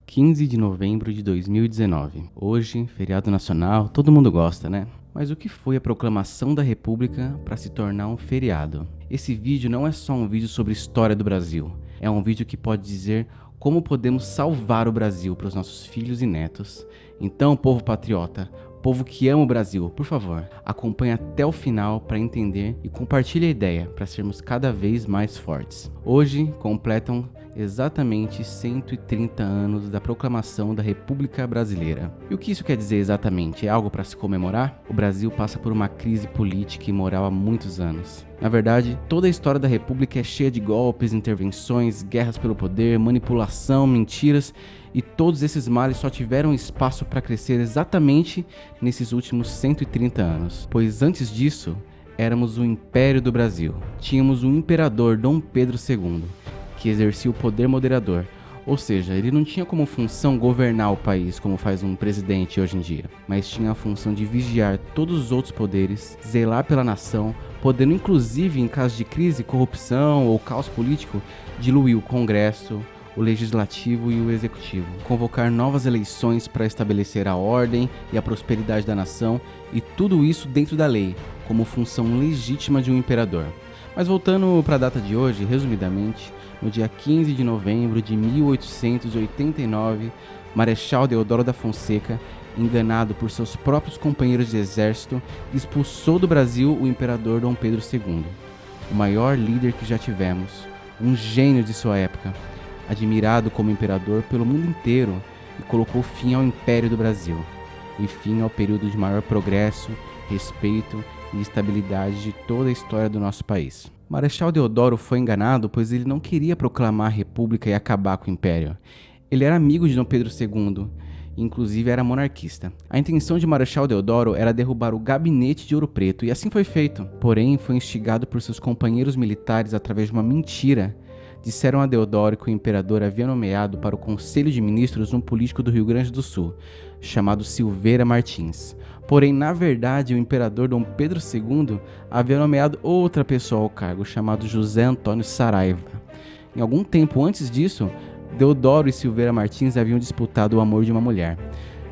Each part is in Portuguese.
15 de novembro de 2019. Hoje, feriado nacional, todo mundo gosta, né? Mas o que foi a proclamação da República para se tornar um feriado? Esse vídeo não é só um vídeo sobre a história do Brasil. É um vídeo que pode dizer como podemos salvar o Brasil para os nossos filhos e netos. Então, povo patriota, povo que ama o Brasil, por favor, acompanhe até o final para entender e compartilhe a ideia para sermos cada vez mais fortes. Hoje completam exatamente 130 anos da proclamação da República Brasileira. E o que isso quer dizer exatamente? É algo para se comemorar? O Brasil passa por uma crise política e moral há muitos anos. Na verdade, toda a história da República é cheia de golpes, intervenções, guerras pelo poder, manipulação, mentiras, e todos esses males só tiveram espaço para crescer exatamente nesses últimos 130 anos. Pois antes disso, éramos o Império do Brasil. Tínhamos o imperador Dom Pedro II, que exercia o poder moderador, ou seja, ele não tinha como função governar o país como faz um presidente hoje em dia, mas tinha a função de vigiar todos os outros poderes, zelar pela nação, podendo inclusive, em caso de crise, corrupção ou caos político, diluir o Congresso, o Legislativo e o Executivo, convocar novas eleições para estabelecer a ordem e a prosperidade da nação, e tudo isso dentro da lei, como função legítima de um imperador. Mas voltando para a data de hoje, resumidamente, no dia 15 de novembro de 1889, Marechal Deodoro da Fonseca, enganado por seus próprios companheiros de exército, expulsou do Brasil o imperador Dom Pedro II, o maior líder que já tivemos, um gênio de sua época, admirado como imperador pelo mundo inteiro, e colocou fim ao Império do Brasil, e fim ao período de maior progresso, respeito e estabilidade de toda a história do nosso país. Marechal Deodoro foi enganado pois ele não queria proclamar a república e acabar com o império. Ele era amigo de Dom Pedro II, e inclusive era monarquista. A intenção de Marechal Deodoro era derrubar o gabinete de Ouro Preto, e assim foi feito. Porém, foi instigado por seus companheiros militares através de uma mentira. Disseram a Deodoro que o imperador havia nomeado para o Conselho de Ministros um político do Rio Grande do Sul, chamado Silveira Martins. Porém, na verdade, o imperador Dom Pedro II havia nomeado outra pessoa ao cargo, chamado José Antônio Saraiva. Em algum tempo antes disso, Deodoro e Silveira Martins haviam disputado o amor de uma mulher,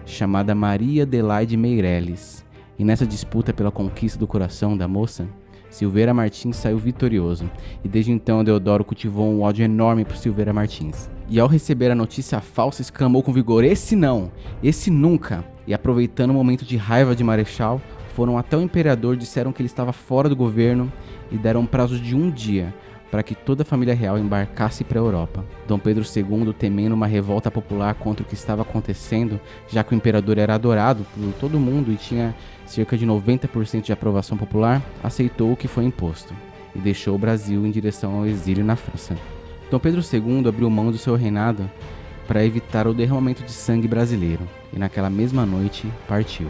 chamada Maria Adelaide Meireles. E nessa disputa pela conquista do coração da moça, Silveira Martins saiu vitorioso, e desde então Deodoro cultivou um ódio enorme por Silveira Martins. E ao receber a notícia falsa, exclamou com vigor: "Esse não! Esse nunca!" E aproveitando o momento de raiva de Marechal, foram até o imperador, disseram que ele estava fora do governo e deram um prazo de um dia para que toda a família real embarcasse para a Europa. Dom Pedro II, temendo uma revolta popular contra o que estava acontecendo, já que o imperador era adorado por todo mundo e tinha cerca de 90% de aprovação popular, aceitou o que foi imposto e deixou o Brasil em direção ao exílio na França. Dom Pedro II abriu mão do seu reinado para evitar o derramamento de sangue brasileiro e naquela mesma noite partiu.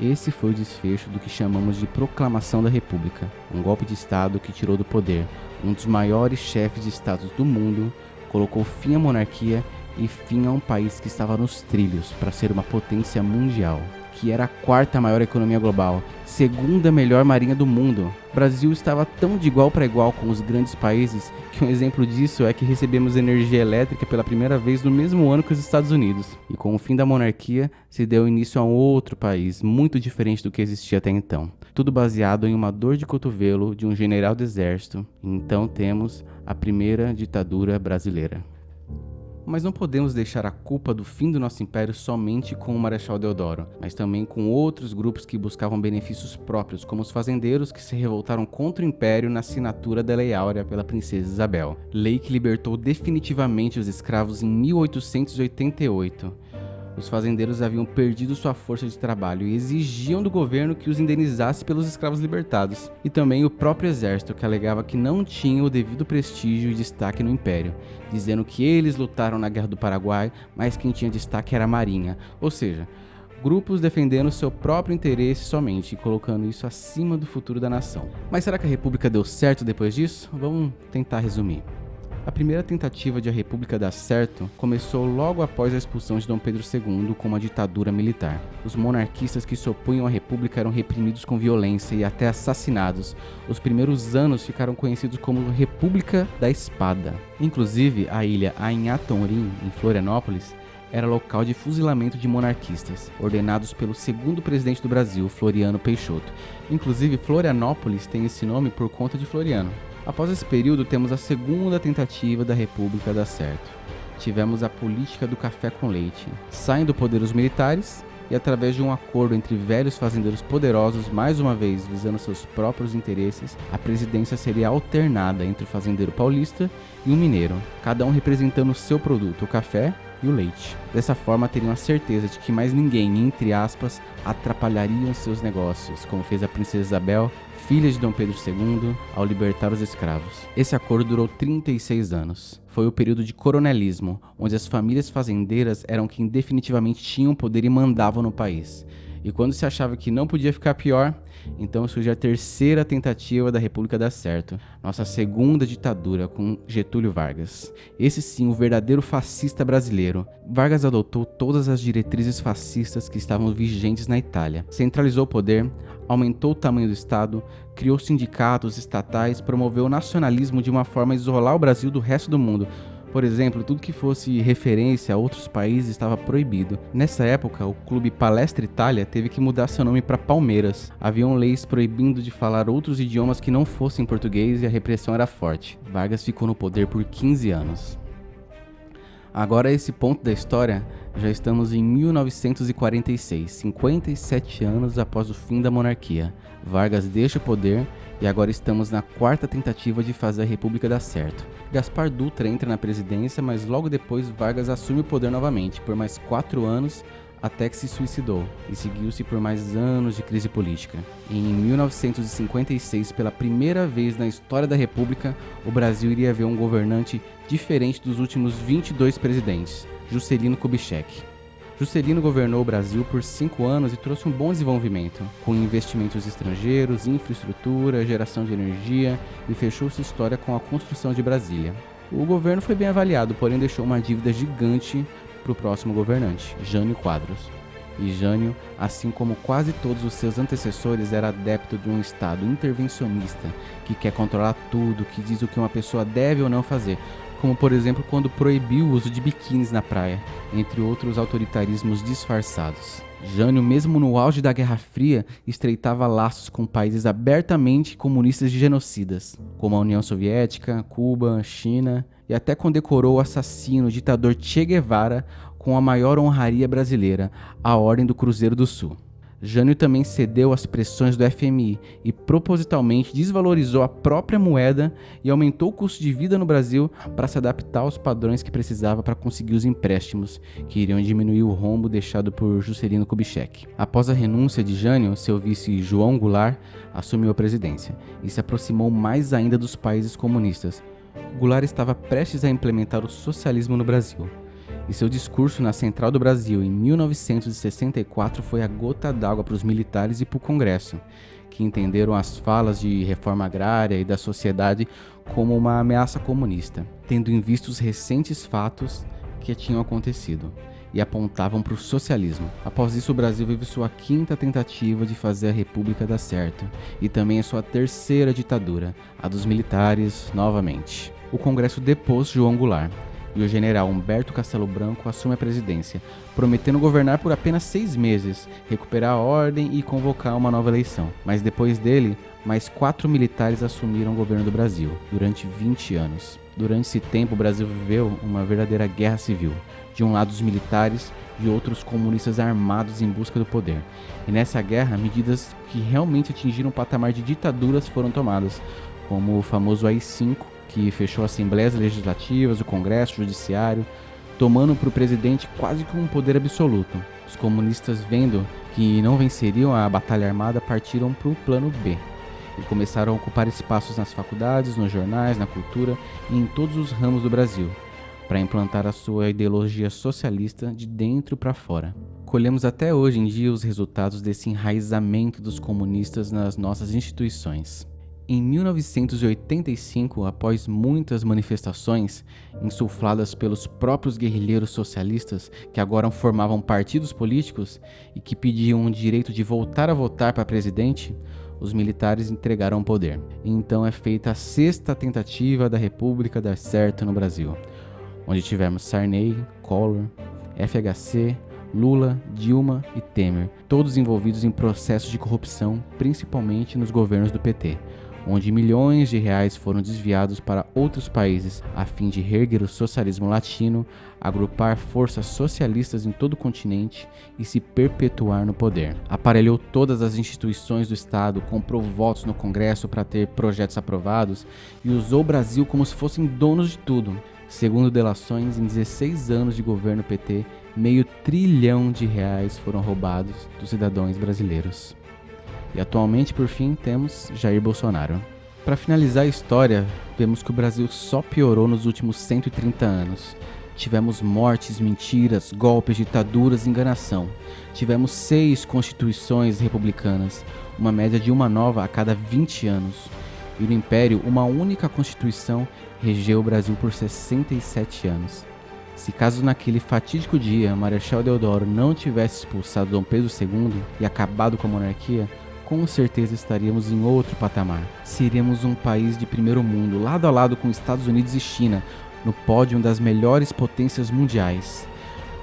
Esse foi o desfecho do que chamamos de Proclamação da República, um golpe de Estado que tirou do poder um dos maiores chefes de Estado do mundo, colocou fim à monarquia e fim a um país que estava nos trilhos para ser uma potência mundial, que era a quarta maior economia global, segunda melhor marinha do mundo. O Brasil estava tão de igual para igual com os grandes países que um exemplo disso é que recebemos energia elétrica pela primeira vez no mesmo ano que os Estados Unidos. E com o fim da monarquia, se deu início a um outro país, muito diferente do que existia até então. Tudo baseado em uma dor de cotovelo de um general do exército. Então temos a primeira ditadura brasileira. Mas não podemos deixar a culpa do fim do nosso império somente com o Marechal Deodoro, mas também com outros grupos que buscavam benefícios próprios, como os fazendeiros que se revoltaram contra o império na assinatura da Lei Áurea pela princesa Isabel, lei que libertou definitivamente os escravos em 1888. Os fazendeiros haviam perdido sua força de trabalho e exigiam do governo que os indenizasse pelos escravos libertados. E também o próprio exército, que alegava que não tinha o devido prestígio e destaque no império, dizendo que eles lutaram na Guerra do Paraguai, mas quem tinha destaque era a marinha. Ou seja, grupos defendendo seu próprio interesse somente e colocando isso acima do futuro da nação. Mas será que a República deu certo depois disso? Vamos tentar resumir. A primeira tentativa de a República dar certo começou logo após a expulsão de Dom Pedro II com uma ditadura militar. Os monarquistas que se opunham à República eram reprimidos com violência e até assassinados. Os primeiros anos ficaram conhecidos como República da Espada. Inclusive, a ilha Anhã Tongrim, em Florianópolis, era local de fuzilamento de monarquistas, ordenados pelo segundo presidente do Brasil, Floriano Peixoto. Inclusive, Florianópolis tem esse nome por conta de Floriano. Após esse período, temos a segunda tentativa da República dar certo. Tivemos a política do café com leite. Saem do poder os militares e, através de um acordo entre velhos fazendeiros poderosos, mais uma vez visando seus próprios interesses, a presidência seria alternada entre o fazendeiro paulista e o mineiro, cada um representando o seu produto, o café e o leite. Dessa forma, teriam a certeza de que mais ninguém, entre aspas, atrapalharia seus negócios, como fez a princesa Isabel, filha de Dom Pedro II, ao libertar os escravos. Esse acordo durou 36 anos. Foi o período de coronelismo, onde as famílias fazendeiras eram quem definitivamente tinham poder e mandavam no país. E quando se achava que não podia ficar pior, então surge a terceira tentativa da República dar certo. Nossa segunda ditadura com Getúlio Vargas. Esse sim, o verdadeiro fascista brasileiro. Vargas adotou todas as diretrizes fascistas que estavam vigentes na Itália. Centralizou o poder, aumentou o tamanho do Estado, criou sindicatos estatais, promoveu o nacionalismo de uma forma a isolar o Brasil do resto do mundo. Por exemplo, tudo que fosse referência a outros países estava proibido. Nessa época, o clube Palestra Itália teve que mudar seu nome para Palmeiras. Haviam leis proibindo de falar outros idiomas que não fossem português e a repressão era forte. Vargas ficou no poder por 15 anos. Agora, a esse ponto da história, já estamos em 1946, 57 anos após o fim da monarquia. Vargas deixa o poder e agora estamos na quarta tentativa de fazer a República dar certo. Gaspar Dutra entra na presidência, mas logo depois Vargas assume o poder novamente, por mais 4 anos, até que se suicidou, e seguiu-se por mais anos de crise política. Em 1956, pela primeira vez na história da República, o Brasil iria ver um governante diferente dos últimos 22 presidentes, Juscelino Kubitschek. Juscelino governou o Brasil por 5 anos e trouxe um bom desenvolvimento, com investimentos estrangeiros, infraestrutura, geração de energia, e fechou sua história com a construção de Brasília. O governo foi bem avaliado, porém deixou uma dívida gigante para o próximo governante, Jânio Quadros. E Jânio, assim como quase todos os seus antecessores, era adepto de um Estado intervencionista, que quer controlar tudo, que diz o que uma pessoa deve ou não fazer, como por exemplo quando proibiu o uso de biquínis na praia, entre outros autoritarismos disfarçados. Jânio, mesmo no auge da Guerra Fria, estreitava laços com países abertamente comunistas e genocidas, como a União Soviética, Cuba, China, e até condecorou o assassino, o ditador Che Guevara, com a maior honraria brasileira, a Ordem do Cruzeiro do Sul. Jânio também cedeu às pressões do FMI e propositalmente desvalorizou a própria moeda e aumentou o custo de vida no Brasil para se adaptar aos padrões que precisava para conseguir os empréstimos, que iriam diminuir o rombo deixado por Juscelino Kubitschek. Após a renúncia de Jânio, seu vice João Goulart assumiu a presidência e se aproximou mais ainda dos países comunistas. Goulart estava prestes a implementar o socialismo no Brasil. E seu discurso na Central do Brasil em 1964 foi a gota d'água para os militares e para o Congresso, que entenderam as falas de reforma agrária e da sociedade como uma ameaça comunista, tendo em vista os recentes fatos que tinham acontecido, e apontavam para o socialismo. Após isso, o Brasil vive sua quinta tentativa de fazer a República dar certo, e também a sua terceira ditadura, a dos militares novamente. O Congresso depôs João Goulart, e o general Humberto Castelo Branco assume a presidência, prometendo governar por apenas 6 meses, recuperar a ordem e convocar uma nova eleição. Mas depois dele, mais 4 militares assumiram o governo do Brasil, durante 20 anos. Durante esse tempo, o Brasil viveu uma verdadeira guerra civil. De um lado os militares, de outros comunistas armados em busca do poder. E nessa guerra, medidas que realmente atingiram o patamar de ditaduras foram tomadas, como o famoso AI-5, que fechou assembleias legislativas, o Congresso, o Judiciário, tomando para o presidente quase que um poder absoluto. Os comunistas, vendo que não venceriam a batalha armada, partiram para o plano B e começaram a ocupar espaços nas faculdades, nos jornais, na cultura e em todos os ramos do Brasil, para implantar a sua ideologia socialista de dentro para fora. Colhemos até hoje em dia os resultados desse enraizamento dos comunistas nas nossas instituições. Em 1985, após muitas manifestações insufladas pelos próprios guerrilheiros socialistas que agora formavam partidos políticos e que pediam o direito de voltar a votar para presidente, os militares entregaram o poder. E então é feita a sexta tentativa da República dar certo no Brasil, onde tivemos Sarney, Collor, FHC, Lula, Dilma e Temer, todos envolvidos em processos de corrupção, principalmente nos governos do PT, onde milhões de reais foram desviados para outros países a fim de reerguer o socialismo latino, agrupar forças socialistas em todo o continente e se perpetuar no poder. Aparelhou todas as instituições do Estado, comprou votos no Congresso para ter projetos aprovados e usou o Brasil como se fossem donos de tudo. Segundo delações, em 16 anos de governo PT, R$500 bilhão foram roubados dos cidadãos brasileiros. E atualmente, por fim, temos Jair Bolsonaro. Para finalizar a história, vemos que o Brasil só piorou nos últimos 130 anos. Tivemos mortes, mentiras, golpes, ditaduras e enganação. Tivemos 6 constituições republicanas, uma média de uma nova a cada 20 anos. E no Império, uma única constituição regeu o Brasil por 67 anos. Se caso naquele fatídico dia Marechal Deodoro não tivesse expulsado Dom Pedro II e acabado com a monarquia, com certeza estaríamos em outro patamar. Seríamos um país de primeiro mundo, lado a lado com Estados Unidos e China, no pódio das melhores potências mundiais.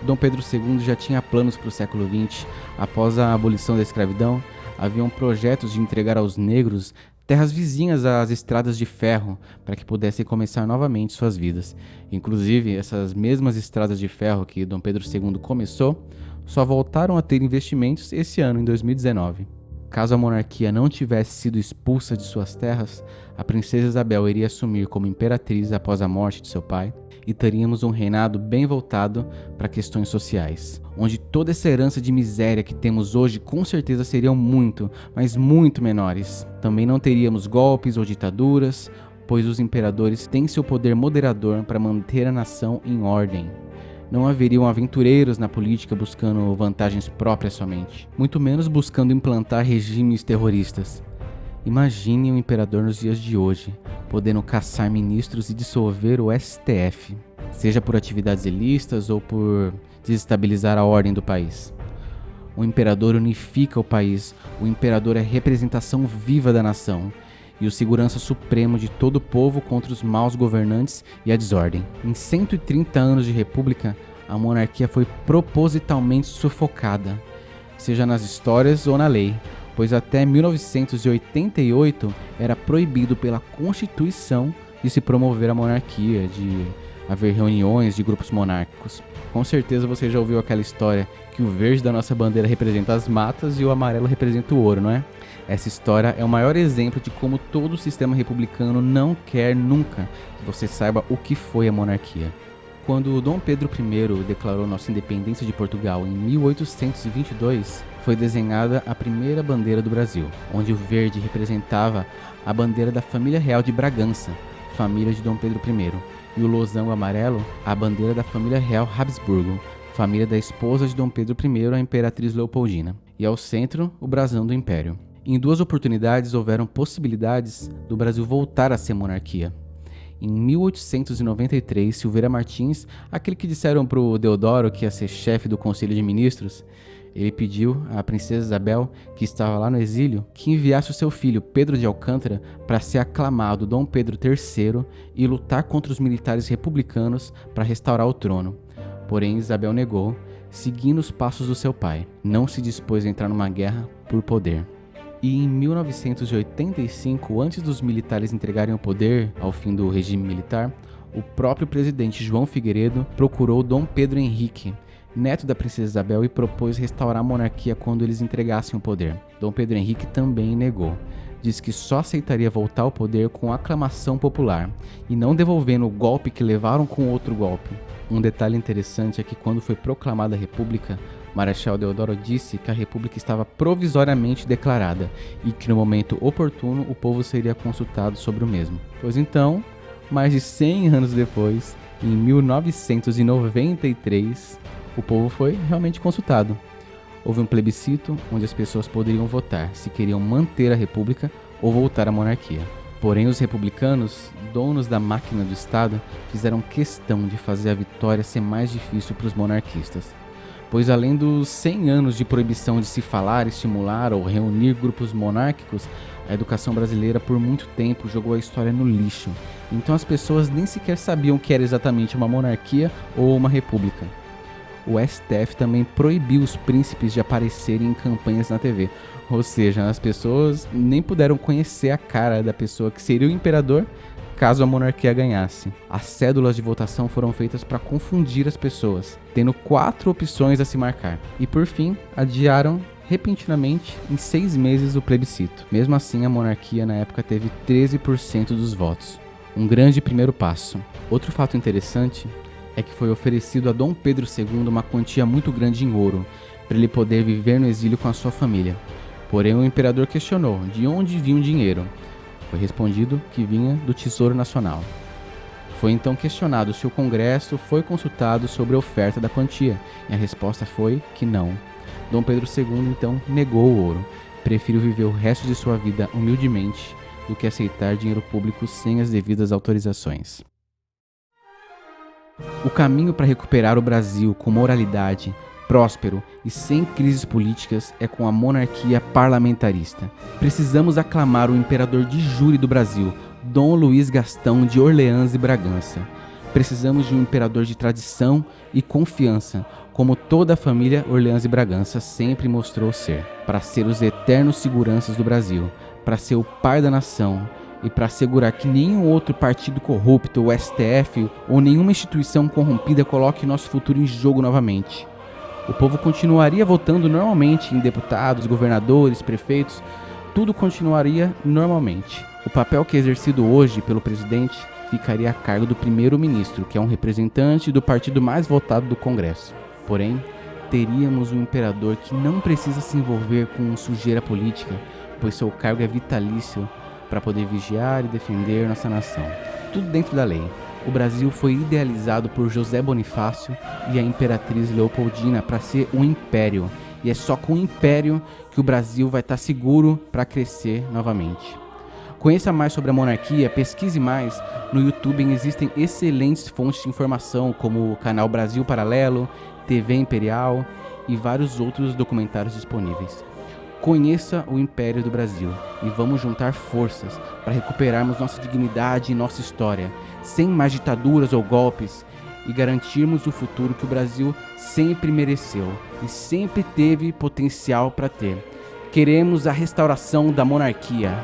Dom Pedro II já tinha planos para o século XX. Após a abolição da escravidão, haviam projetos de entregar aos negros terras vizinhas às estradas de ferro, para que pudessem começar novamente suas vidas. Inclusive, essas mesmas estradas de ferro que Dom Pedro II começou, só voltaram a ter investimentos esse ano, em 2019. Caso a monarquia não tivesse sido expulsa de suas terras, a princesa Isabel iria assumir como imperatriz após a morte de seu pai, e teríamos um reinado bem voltado para questões sociais, onde toda essa herança de miséria que temos hoje com certeza seriam muito, mas muito menores. Também não teríamos golpes ou ditaduras, pois os imperadores têm seu poder moderador para manter a nação em ordem. Não haveriam aventureiros na política buscando vantagens próprias somente, muito menos buscando implantar regimes terroristas. Imagine um imperador nos dias de hoje, podendo caçar ministros e dissolver o STF, seja por atividades ilícitas ou por desestabilizar a ordem do país. O imperador unifica o país, o imperador é a representação viva da nação e o segurança supremo de todo o povo contra os maus governantes e a desordem. Em 130 anos de república, a monarquia foi propositalmente sufocada, seja nas histórias ou na lei, pois até 1988 era proibido pela Constituição de se promover a monarquia, de haver reuniões de grupos monárquicos. Com certeza você já ouviu aquela história que o verde da nossa bandeira representa as matas e o amarelo representa o ouro, não é? Essa história é o maior exemplo de como todo o sistema republicano não quer nunca que você saiba o que foi a monarquia. Quando Dom Pedro I declarou nossa independência de Portugal em 1822, foi desenhada a primeira bandeira do Brasil, onde o verde representava a bandeira da família real de Bragança, família de Dom Pedro I, e o losango amarelo, a bandeira da família real Habsburgo, família da esposa de Dom Pedro I, a imperatriz Leopoldina, e ao centro, o brasão do Império. Em 2 oportunidades houveram possibilidades do Brasil voltar a ser monarquia. Em 1893, Silveira Martins, aquele que disseram para o Deodoro que ia ser chefe do Conselho de Ministros, ele pediu à princesa Isabel, que estava lá no exílio, que enviasse o seu filho Pedro de Alcântara para ser aclamado Dom Pedro III e lutar contra os militares republicanos para restaurar o trono. Porém, Isabel negou, seguindo os passos do seu pai. Não se dispôs a entrar numa guerra por poder. E em 1985, antes dos militares entregarem o poder ao fim do regime militar, o próprio presidente João Figueiredo procurou Dom Pedro Henrique, neto da princesa Isabel, e propôs restaurar a monarquia quando eles entregassem o poder. Dom Pedro Henrique também negou. Diz que só aceitaria voltar ao poder com aclamação popular, e não devolvendo o golpe que levaram com outro golpe. Um detalhe interessante é que quando foi proclamada a República, Marechal Deodoro disse que a República estava provisoriamente declarada e que no momento oportuno o povo seria consultado sobre o mesmo. Pois então, mais de 100 anos depois, em 1993, o povo foi realmente consultado. Houve um plebiscito onde as pessoas poderiam votar se queriam manter a República ou voltar à monarquia. Porém, os republicanos, donos da máquina do Estado, fizeram questão de fazer a vitória ser mais difícil para os monarquistas. Pois além dos 100 anos de proibição de se falar, estimular ou reunir grupos monárquicos, a educação brasileira por muito tempo jogou a história no lixo. Então as pessoas nem sequer sabiam o que era exatamente uma monarquia ou uma república. o STF também proibiu os príncipes de aparecerem em campanhas na TV. Ou seja, as pessoas nem puderam conhecer a cara da pessoa que seria o imperador caso a monarquia ganhasse. As cédulas de votação foram feitas para confundir as pessoas, tendo 4 opções a se marcar. E por fim, adiaram repentinamente em 6 meses o plebiscito. Mesmo assim, a monarquia na época teve 13% dos votos. Um grande primeiro passo. Outro fato interessante é que foi oferecido a Dom Pedro II uma quantia muito grande em ouro, para ele poder viver no exílio com a sua família. Porém, o imperador questionou de onde vinha o dinheiro. Foi respondido que vinha do Tesouro Nacional. Foi então questionado se o Congresso foi consultado sobre a oferta da quantia, e a resposta foi que não. Dom Pedro II então negou o ouro, preferiu viver o resto de sua vida humildemente do que aceitar dinheiro público sem as devidas autorizações. O caminho para recuperar o Brasil com moralidade, próspero e sem crises políticas é com a monarquia parlamentarista. Precisamos aclamar o imperador de júri do Brasil, Dom Luiz Gastão de Orleans e Bragança. Precisamos de um imperador de tradição e confiança, como toda a família Orleans e Bragança sempre mostrou ser, para ser os eternos seguranças do Brasil, para ser o pai da nação e para assegurar que nenhum outro partido corrupto, o STF ou nenhuma instituição corrompida coloque nosso futuro em jogo novamente. O povo continuaria votando normalmente em deputados, governadores, prefeitos, tudo continuaria normalmente. O papel que é exercido hoje pelo presidente ficaria a cargo do primeiro-ministro, que é um representante do partido mais votado do Congresso. Porém, teríamos um imperador que não precisa se envolver com sujeira política, pois seu cargo é vitalício para poder vigiar e defender nossa nação. Tudo dentro da lei. O Brasil foi idealizado por José Bonifácio e a Imperatriz Leopoldina para ser um império. E é só com o império que o Brasil vai estar seguro para crescer novamente. Conheça mais sobre a monarquia, pesquise mais. No YouTube existem excelentes fontes de informação, como o canal Brasil Paralelo, TV Imperial e vários outros documentários disponíveis. Conheça o Império do Brasil e vamos juntar forças para recuperarmos nossa dignidade e nossa história, sem mais ditaduras ou golpes, e garantirmos o futuro que o Brasil sempre mereceu e sempre teve potencial para ter. Queremos a restauração da monarquia.